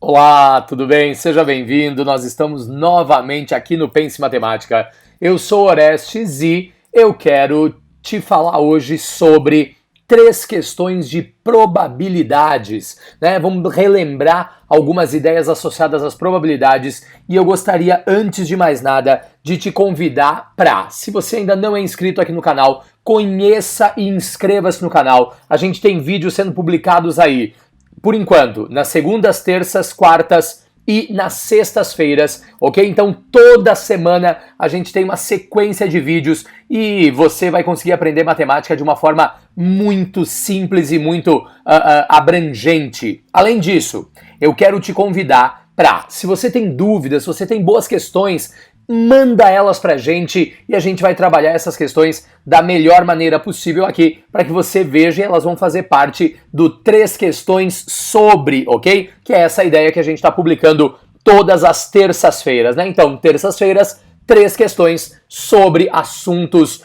Olá, tudo bem? Seja bem-vindo. Nós estamos novamente aqui no Pense Matemática. Eu sou Orestes e eu quero te falar hoje sobre três questões de probabilidades, né? Vamos relembrar algumas ideias associadas às probabilidades e eu gostaria, antes de mais nada, de te convidar para, se você ainda não é inscrito aqui no canal, conheça e inscreva-se no canal. A gente tem vídeos sendo publicados aí, por enquanto, nas segundas, terças, quartas e nas sextas-feiras, ok? Então toda semana a gente tem uma sequência de vídeos e você vai conseguir aprender matemática de uma forma muito simples e muito abrangente. Além disso, eu quero te convidar para, se você tem dúvidas, se você tem boas questões, manda elas pra gente e a gente vai trabalhar essas questões da melhor maneira possível aqui para que você veja e elas vão fazer parte do Três Questões Sobre, ok? Que é essa ideia que a gente está publicando todas as terças-feiras, né? Então, terças-feiras, três questões sobre assuntos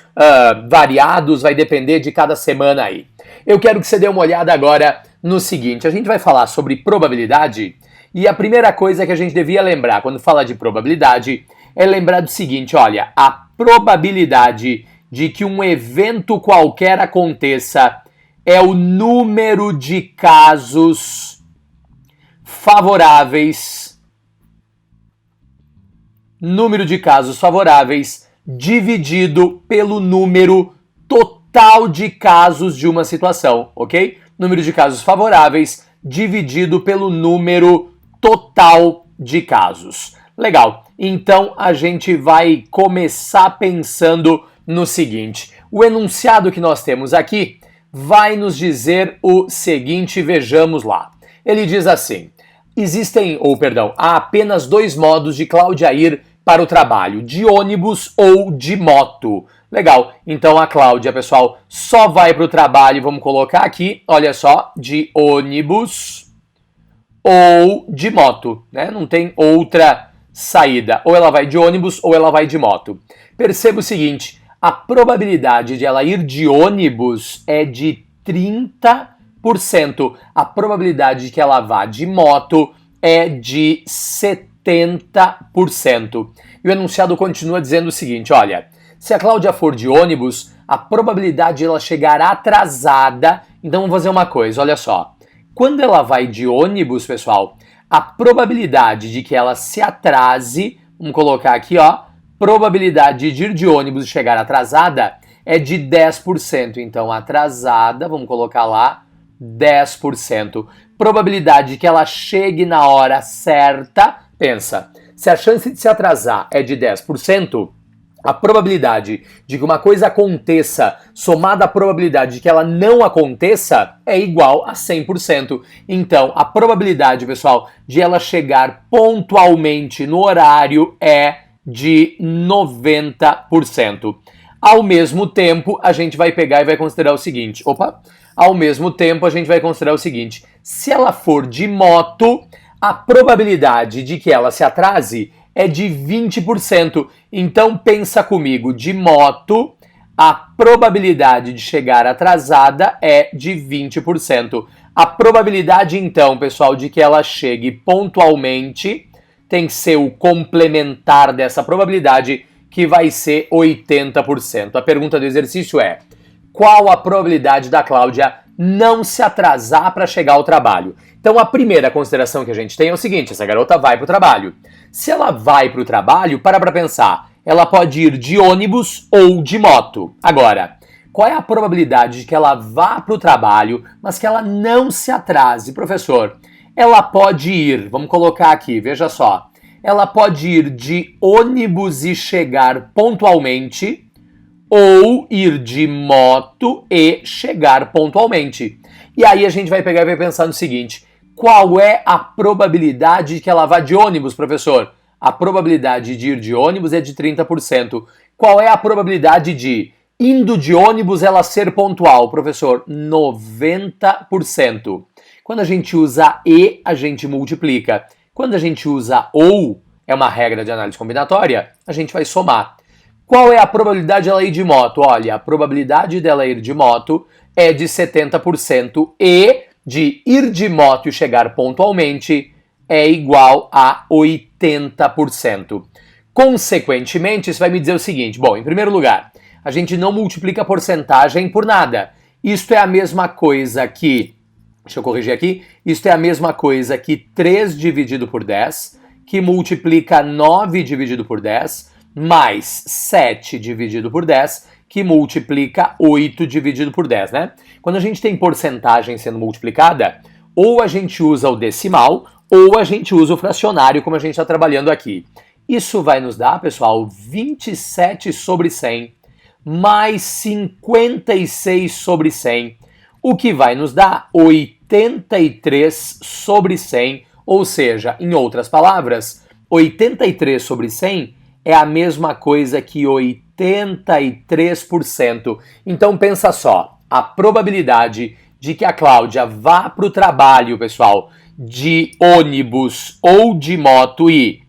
variados, vai depender de cada semana aí. Eu quero que você dê uma olhada agora no seguinte, a gente vai falar sobre probabilidade e a primeira coisa que a gente devia lembrar quando fala de probabilidade é lembrar do seguinte, olha, a probabilidade de que um evento qualquer aconteça é o número de casos favoráveis, dividido pelo número total de casos de uma situação, ok? Número de casos favoráveis dividido pelo número total de casos. Legal, então a gente vai começar pensando no seguinte. O enunciado que nós temos aqui vai nos dizer o seguinte, vejamos lá. Ele diz assim, há apenas dois modos de Cláudia ir para o trabalho, de ônibus ou de moto. Legal, então a Cláudia, pessoal, só vai para o trabalho, vamos colocar aqui, olha só, de ônibus ou de moto, né? Não tem outra saída, ou ela vai de ônibus ou ela vai de moto. Perceba o seguinte, a probabilidade de ela ir de ônibus é de 30%, a probabilidade de que ela vá de moto é de 70%. E o enunciado continua dizendo o seguinte, olha, se a Cláudia for de ônibus, a probabilidade de ela chegar atrasada, então vamos fazer uma coisa, olha só, quando ela vai de ônibus, pessoal, a probabilidade de que ela se atrase, vamos colocar aqui, ó, probabilidade de ir de ônibus e chegar atrasada é de 10%. Então, atrasada, vamos colocar lá, 10%. Probabilidade de que ela chegue na hora certa, pensa, se a chance de se atrasar é de 10%, a probabilidade de que uma coisa aconteça somada à probabilidade de que ela não aconteça é igual a 100%. Então, a probabilidade, pessoal, de ela chegar pontualmente no horário é de 90%. Ao mesmo tempo, a gente vai pegar e vai considerar o seguinte. Se ela for de moto, a probabilidade de que ela se atrase é de 20%. Então pensa comigo, de moto, a probabilidade de chegar atrasada é de 20%. A probabilidade, então, pessoal, de que ela chegue pontualmente tem que ser o complementar dessa probabilidade, que vai ser 80%. A pergunta do exercício é, qual a probabilidade da Cláudia não se atrasar para chegar ao trabalho? Então a primeira consideração que a gente tem é o seguinte, essa garota vai para o trabalho. Se ela vai para o trabalho, para pensar, ela pode ir de ônibus ou de moto. Agora, qual é a probabilidade de que ela vá para o trabalho, mas que ela não se atrase? Professor, ela pode ir, vamos colocar aqui, veja só, ela pode ir de ônibus e chegar pontualmente, ou ir de moto e chegar pontualmente. E aí a gente vai pegar e vai pensar no seguinte, qual é a probabilidade de que ela vá de ônibus, professor? A probabilidade de ir de ônibus é de 30%. Qual é a probabilidade de, indo de ônibus, ela ser pontual, professor? 90%. Quando a gente usa e, a gente multiplica. Quando a gente usa ou, é uma regra de análise combinatória, a gente vai somar. Qual é a probabilidade dela ir de moto? Olha, a probabilidade dela ir de moto é de 70% e de ir de moto e chegar pontualmente é igual a 80%. Consequentemente, isso vai me dizer o seguinte, bom, em primeiro lugar, a gente não multiplica a porcentagem por nada. Isto é a mesma coisa que, deixa eu corrigir aqui, isto é a mesma coisa que 3 dividido por 10, que multiplica 9 dividido por 10, mais 7 dividido por 10, que multiplica 8 dividido por 10, né? Quando a gente tem porcentagem sendo multiplicada, ou a gente usa o decimal, ou a gente usa o fracionário, como a gente está trabalhando aqui. Isso vai nos dar, pessoal, 27 sobre 100 mais 56 sobre 100, o que vai nos dar 83 sobre 100, ou seja, em outras palavras, 83 sobre 100 é a mesma coisa que 83%. Então pensa só, a probabilidade de que a Cláudia vá para o trabalho, pessoal, de ônibus ou de moto e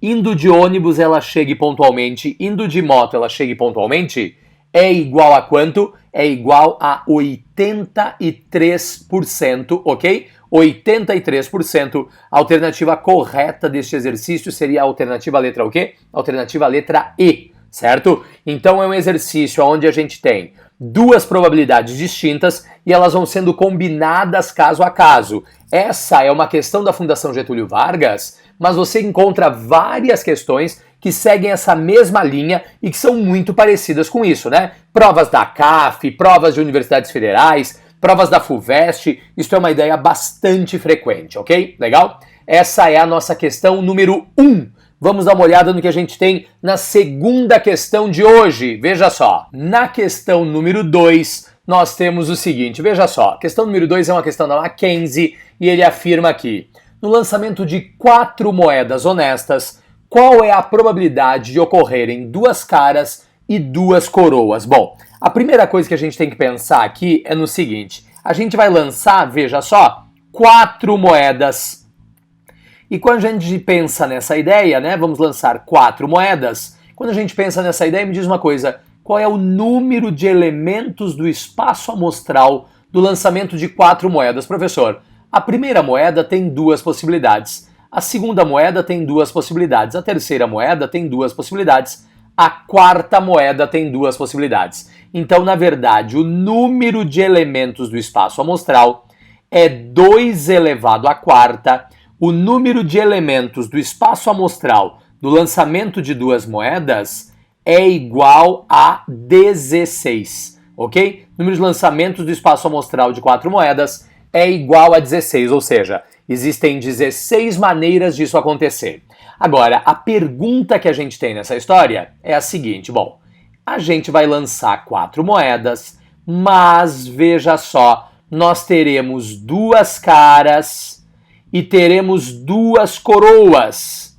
indo de ônibus ela chegue pontualmente, indo de moto ela chegue pontualmente, é igual a quanto? É igual a 83%, ok? 83%. A alternativa correta deste exercício seria a alternativa letra o quê? A alternativa letra E, certo? Então é um exercício onde a gente tem duas probabilidades distintas e elas vão sendo combinadas caso a caso. Essa é uma questão da Fundação Getúlio Vargas, mas você encontra várias questões que seguem essa mesma linha e que são muito parecidas com isso, né? Provas da CAF, provas de universidades federais, provas da FUVEST, isso é uma ideia bastante frequente, ok? Legal? Essa é a nossa questão número 1. Vamos dar uma olhada no que a gente tem na segunda questão de hoje. Veja só, na questão número 2, nós temos o seguinte, veja só, a questão número 2 é uma questão da Mackenzie e ele afirma aqui, no lançamento de 4 moedas honestas, qual é a probabilidade de ocorrerem 2 caras e 2 coroas? Bom, a primeira coisa que a gente tem que pensar aqui é no seguinte, a gente vai lançar, veja só, 4 moedas. E quando a gente pensa nessa ideia, né, vamos lançar 4 moedas, quando a gente pensa nessa ideia, me diz uma coisa, qual é o número de elementos do espaço amostral do lançamento de 4 moedas? Professor, a primeira moeda tem 2 possibilidades, a segunda moeda tem 2 possibilidades, a terceira moeda tem 2 possibilidades, a quarta moeda tem 2 possibilidades. Então, na verdade, o número de elementos do espaço amostral é 2 elevado à quarta, o número de elementos do espaço amostral do lançamento de 2 moedas é igual a 16, ok? O número de lançamentos do espaço amostral de 4 moedas é igual a 16, ou seja, existem 16 maneiras disso acontecer. Agora, a pergunta que a gente tem nessa história é a seguinte, bom, a gente vai lançar 4 moedas, mas veja só, nós teremos 2 caras e teremos 2 coroas.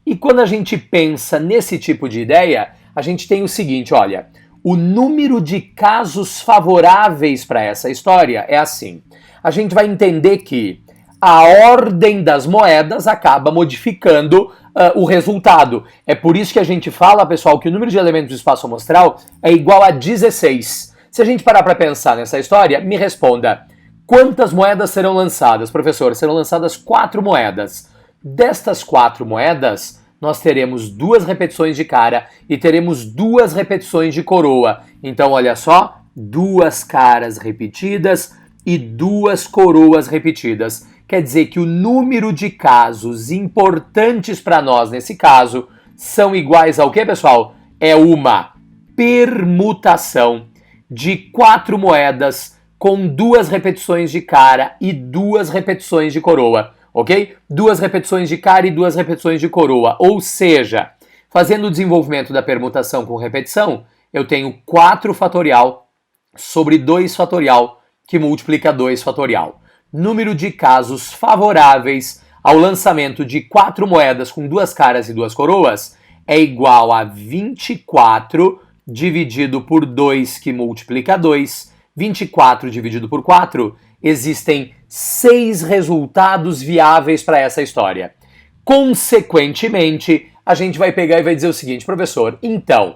E quando a gente pensa nesse tipo de ideia, a gente tem o seguinte, olha, o número de casos favoráveis para essa história é assim. A gente vai entender que a ordem das moedas acaba modificando o resultado. É por isso que a gente fala, pessoal, que o número de elementos do espaço amostral é igual a 16. Se a gente parar para pensar nessa história, me responda, quantas moedas serão lançadas? Professor, serão lançadas 4 moedas. Destas 4 moedas, nós teremos 2 repetições de cara e teremos 2 repetições de coroa. Então, olha só, 2 caras repetidas e 2 coroas repetidas. Quer dizer que o número de casos importantes para nós nesse caso são iguais ao que, pessoal? É uma permutação de 4 moedas com 2 repetições de cara e 2 repetições de coroa, ok? 2 repetições de cara e 2 repetições de coroa. Ou seja, fazendo o desenvolvimento da permutação com repetição, eu tenho 4 fatorial sobre 2 fatorial, que multiplica 2 fatorial. Número de casos favoráveis ao lançamento de 4 moedas com 2 caras e 2 coroas é igual a 24 dividido por 2, que multiplica 2. 24 dividido por 4, existem 6 resultados viáveis para essa história. Consequentemente, a gente vai pegar e vai dizer o seguinte, professor, então,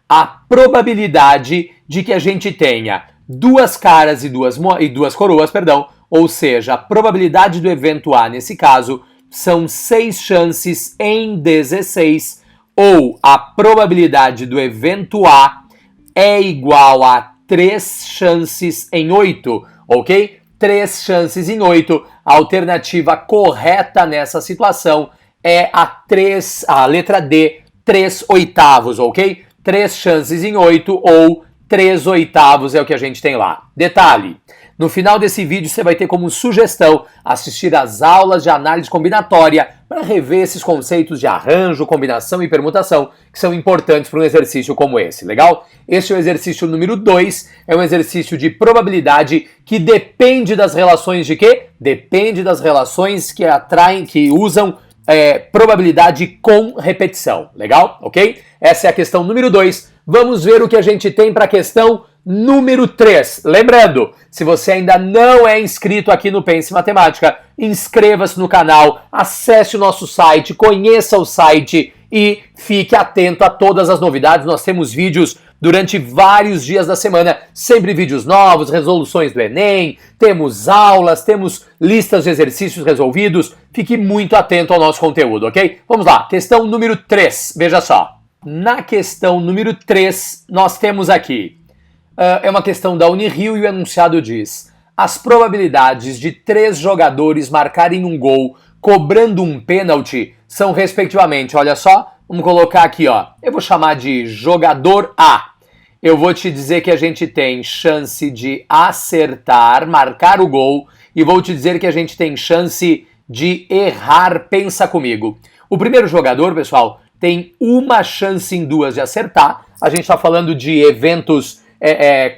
a probabilidade de que a gente tenha 2 caras e 2 coroas, ou seja, a probabilidade do evento A, nesse caso, são 6 chances em 16, ou a probabilidade do evento A é igual a 3 chances em 8, ok? 3 chances em 8, a alternativa correta nessa situação é a letra D, 3 oitavos, ok? 3 chances em 8 ou 3 oitavos é o que a gente tem lá. Detalhe, no final desse vídeo você vai ter como sugestão assistir às aulas de análise combinatória para rever esses conceitos de arranjo, combinação e permutação que são importantes para um exercício como esse, legal? Este é o exercício número 2, é um exercício de probabilidade que depende das relações de quê? Depende das relações que usam probabilidade com repetição, legal? Ok? Essa é a questão número 2. Vamos ver o que a gente tem para a questão número 3. Lembrando, se você ainda não é inscrito aqui no Pense Matemática, inscreva-se no canal, acesse o nosso site, conheça o site e fique atento a todas as novidades. Nós temos vídeos durante vários dias da semana, sempre vídeos novos, resoluções do Enem, temos aulas, temos listas de exercícios resolvidos. Fique muito atento ao nosso conteúdo, ok? Vamos lá, questão número 3, veja só. Na questão número 3, nós temos aqui, é uma questão da Unirio e o enunciado diz: as probabilidades de 3 jogadores marcarem um gol cobrando um pênalti são respectivamente, olha só, vamos colocar aqui, ó, eu vou chamar de jogador A. Eu vou te dizer que a gente tem chance de acertar, marcar o gol, e vou te dizer que a gente tem chance de errar, pensa comigo. O primeiro jogador, pessoal, tem uma chance em 2 de acertar. A gente está falando de eventos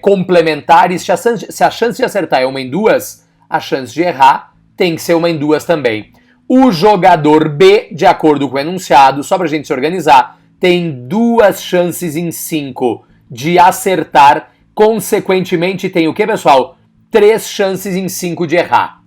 complementares. Se a chance de acertar é 1 em 2, a chance de errar tem que ser 1 em 2 também. O jogador B, de acordo com o enunciado, só para a gente se organizar, tem 2 chances em 5 de acertar. Consequentemente, tem o que, pessoal? 3 chances em 5 de errar.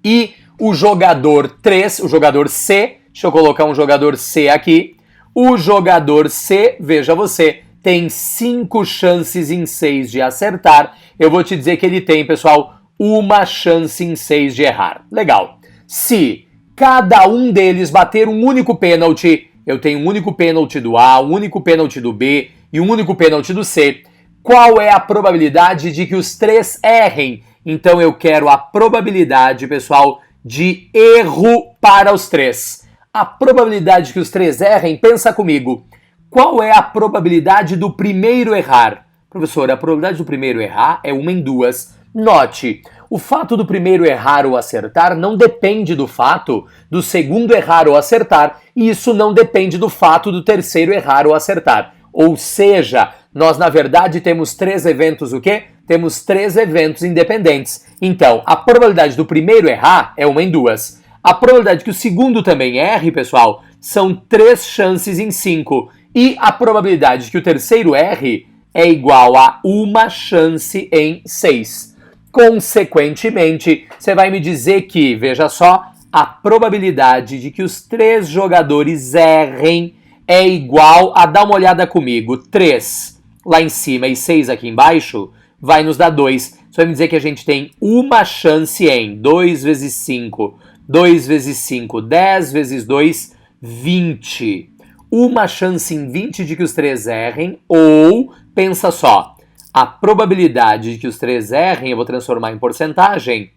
E o jogador 3, o jogador C, deixa eu colocar um jogador C aqui. O jogador C, veja você, tem 5 chances em 6 de acertar. Eu vou te dizer que ele tem, pessoal, 1 chance em 6 de errar. Legal. Se cada um deles bater um único pênalti, eu tenho um único pênalti do A, um único pênalti do B e um único pênalti do C, qual é a probabilidade de que os 3 errem? Então eu quero a probabilidade, pessoal, de erro para os 3. A probabilidade que os 3 errem, pensa comigo. Qual é a probabilidade do primeiro errar? Professor, a probabilidade do primeiro errar é 1 em 2. Note, o fato do primeiro errar ou acertar não depende do fato do segundo errar ou acertar, e isso não depende do fato do terceiro errar ou acertar. Ou seja, nós na verdade temos 3 eventos o quê? Temos 3 eventos independentes. Então, a probabilidade do primeiro errar é 1 em 2. A probabilidade que o segundo também erre, pessoal, são 3 chances em 5. E a probabilidade que o terceiro erre é igual a 1 chance em 6. Consequentemente, você vai me dizer que, veja só, a probabilidade de que os 3 jogadores errem é igual a, dá uma olhada comigo, 3 lá em cima e 6 aqui embaixo, vai nos dar 2. Você vai me dizer que a gente tem 1 chance em 2 vezes 5... 2 vezes 5, 10 vezes 2, 20. 1 chance em 20 de que os 3 errem, ou, pensa só, a probabilidade de que os 3 errem, eu vou transformar em porcentagem,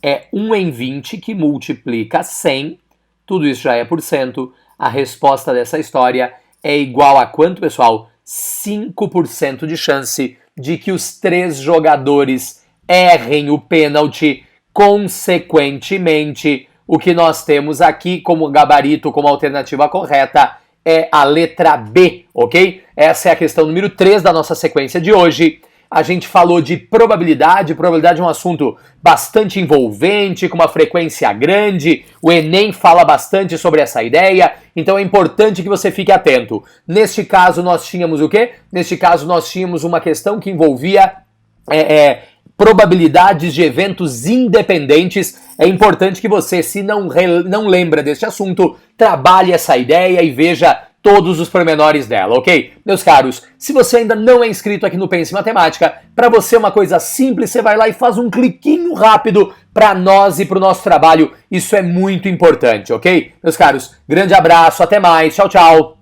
é 1 em 20 que multiplica 100, tudo isso já é por cento. A resposta dessa história é igual a quanto, pessoal? 5% de chance de que os 3 jogadores errem o pênalti. Consequentemente, o que nós temos aqui como gabarito, como alternativa correta, é a letra B, ok? Essa é a questão número 3 da nossa sequência de hoje. A gente falou de probabilidade. Probabilidade é um assunto bastante envolvente, com uma frequência grande. O Enem fala bastante sobre essa ideia, então é importante que você fique atento. Neste caso, nós tínhamos o quê? Neste caso, nós tínhamos uma questão que envolvia probabilidades de eventos independentes. É importante que você, se não lembra deste assunto, trabalhe essa ideia e veja todos os pormenores dela, ok? Meus caros, se você ainda não é inscrito aqui no Pense Matemática, para você é uma coisa simples, você vai lá e faz um cliquinho rápido para nós e para o nosso trabalho. Isso é muito importante, ok? Meus caros, grande abraço, até mais, tchau, tchau!